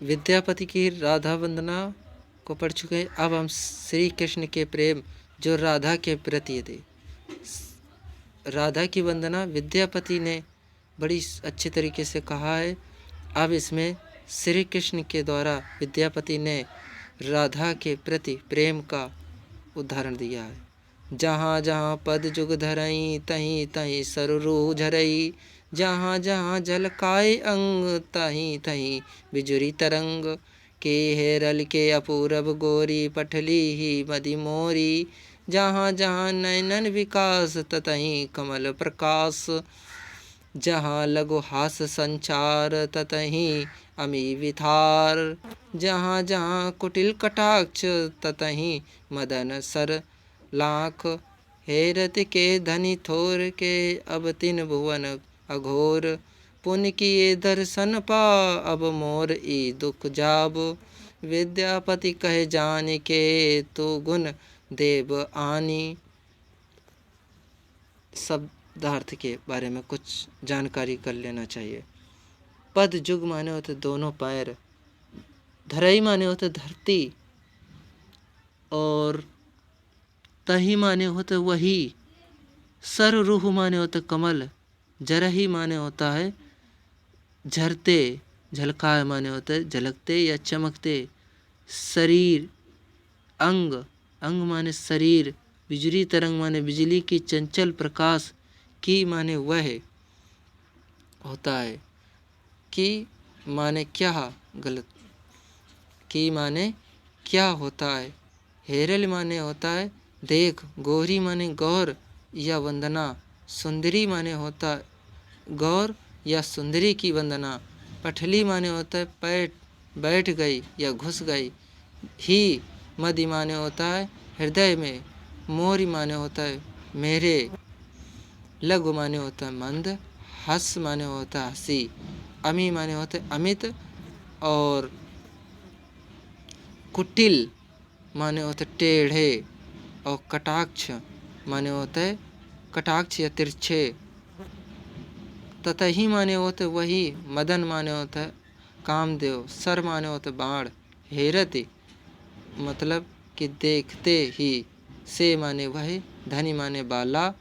विद्यापति की राधा वंदना को पढ़ चुके हैं। अब हम श्री कृष्ण के प्रेम जो राधा के प्रति थे, राधा की वंदना विद्यापति ने बड़ी अच्छे तरीके से कहा है। अब इसमें श्री कृष्ण के द्वारा विद्यापति ने राधा के प्रति प्रेम का उदाहरण दिया है। जहाँ जहाँ पद जुग धरई तहीं तहीं सरुरु झरई, जहाँ जहाँ झलकाए अंग तहीं तहीं बिजुरी तरंग, के हेरल के अपूरब गोरी पठली ही मदि मोरी, जहाँ जहाँ नयनन विकास ततहीं कमल प्रकाश, जहाँ लघु हास संचार ततहीं अमी विथार, जहाँ जहाँ कुटिल कटाक्ष ततहीं मदन सर लाख, हेरत के धनी थोर के अब तिन भुवन अघोर, पुन किए दर्शन पा अब मोर ई दुख जाब, विद्यापति कहे जान के तो गुण देव आनी। शब्दार्थ के बारे में कुछ जानकारी कर लेना चाहिए। पद जुग माने होते दोनों पैर, धरई माने होते धरती, और तही माने होते वही, सर रूह माने होते कमल, जरही माने होता है झरते, झलकाए माने होते झलकते या चमकते, शरीर, अंग, अंग माने शरीर, बिजली तरंग माने बिजली की चंचल प्रकाश, की माने वह होता है, की माने क्या, गलत, की माने क्या होता है, हेरल माने होता है देख, गौरी माने गौर या वंदना, सुंदरी माने होता है गौर या सुंदरी की वंदना, पठली माने होता है बैठ गई या घुस गई, ही मदि माने होता है हृदय में, मोरी माने होता है मेरे, लघु माने होता है मंद, हस माने होता है हंसी, अमी माने होता है अमित, और कुटिल माने होते टेढ़े, और कटाक्ष माने होते हैं कटाक्ष या तिरछे, ततही माने होते वही, मदन माने होता है कामदेव, सर माने होते बाण, हेरति मतलब कि देखते ही, से माने वह, धनी माने बाला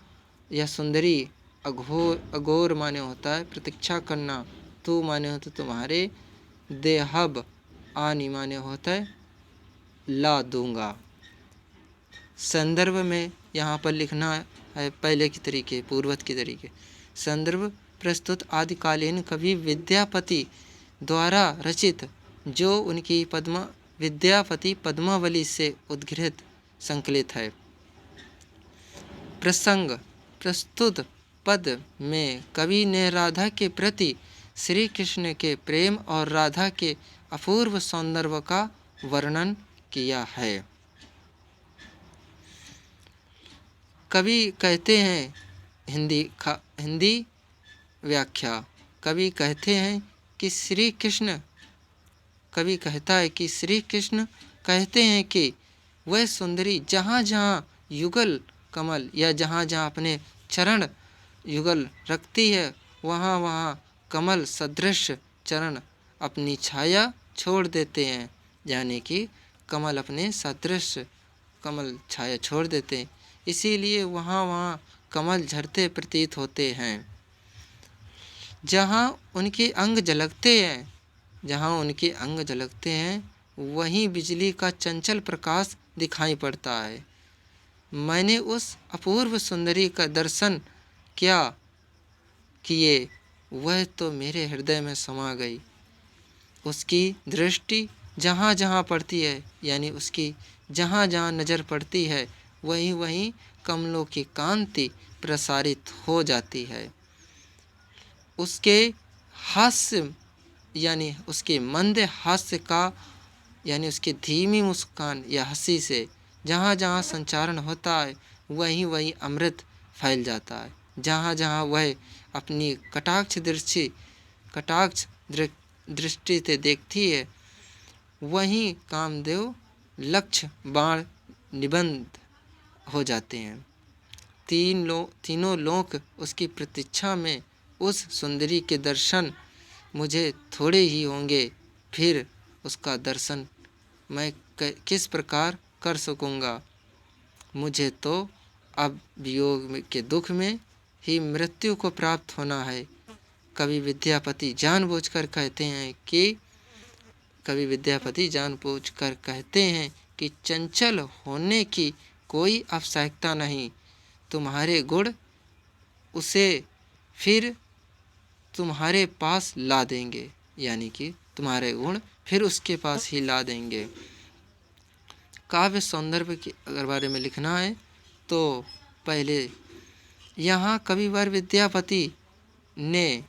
या सुंदरी, अघोर माने होता है प्रतीक्षा करना, तू माने होता तुम्हारे, देहब आनी माने होता है ला दूंगा। संदर्भ में यहाँ पर लिखना है पहले की तरीके, पूर्वत की तरीके। संदर्भ प्रस्तुत आदिकालीन कवि विद्यापति द्वारा रचित जो उनकी विद्यापति पद्मावली से उद्घृत संकलित है। प्रसंग प्रस्तुत पद में कवि ने राधा के प्रति श्री कृष्ण के प्रेम और राधा के अपूर्व सौंदर्य का वर्णन किया है। कवि कहते हैं, हिंदी व्याख्या, कवि कहते हैं कि कवि कहता है कि श्री कृष्ण कहते हैं कि वह सुंदरी जहाँ जहाँ युगल कमल या जहाँ जहाँ अपने चरण युगल रखती है, वहाँ वहाँ कमल सदृश चरण अपनी छाया छोड़ देते हैं, यानी कि कमल अपने सदृश कमल छाया छोड़ देते हैं, इसीलिए वहाँ वहाँ कमल झरते प्रतीत होते हैं। जहाँ उनके अंग झलकते हैं वहीं बिजली का चंचल प्रकाश दिखाई पड़ता है। मैंने उस अपूर्व सुंदरी का दर्शन क्या किए, वह तो मेरे हृदय में समा गई। उसकी दृष्टि जहाँ जहाँ पड़ती है, यानी उसकी जहाँ जहाँ नज़र पड़ती है, वहीं वहीं कमलों की कांति प्रसारित हो जाती है। उसके हास्य यानी उसके मंद हास्य का, यानी उसकी धीमी मुस्कान या हंसी से जहाँ जहाँ संचारण होता है, वहीं वहीं अमृत फैल जाता है। जहाँ जहाँ वह अपनी कटाक्ष दृष्टि से देखती है, वहीं कामदेव लक्ष्य बाण निबंध हो जाते हैं। तीनों लोक उसकी प्रतीक्षा में उस सुंदरी के दर्शन मुझे थोड़े ही होंगे, फिर उसका दर्शन मैं किस प्रकार कर सकूँगा। मुझे तो अब वियोग के दुख में ही मृत्यु को प्राप्त होना है। कवि विद्यापति जानबूझकर कहते हैं कि चंचल होने की कोई आवश्यकता नहीं। तुम्हारे गुण उसे फिर तुम्हारे पास ला देंगे, यानी कि तुम्हारे गुण फिर उसके पास ही ला देंगे। काव्य सौंदर्य के अगर बारे में लिखना है तो पहले यहाँ कविवर विद्यापति ने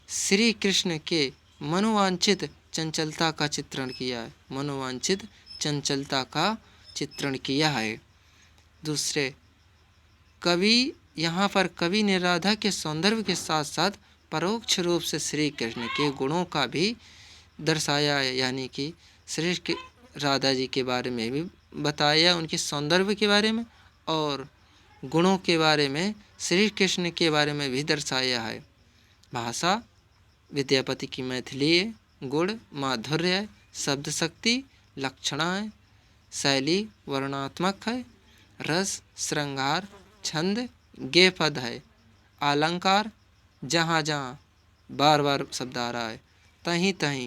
श्री कृष्ण के मनोवांछित चंचलता का चित्रण किया है। दूसरे यहाँ पर कवि ने राधा के सौंदर्य के साथ साथ परोक्ष रूप से श्री कृष्ण के गुणों का भी दर्शाया है, यानी कि श्री राधा जी के बारे में भी बताया, उनके सौंदर्य के बारे में और गुणों के बारे में, श्री कृष्ण के बारे में भी दर्शाया है। भाषा विद्यापति की मैथिली है। गुण माधुर्य, शब्द शक्ति, लक्षणाएं, शैली वर्णात्मक है। रस श्रृंगार, छंद गेय पद है। अलंकार जहाँ जहाँ बार बार शब्द आ रहा है, तहीं तहीं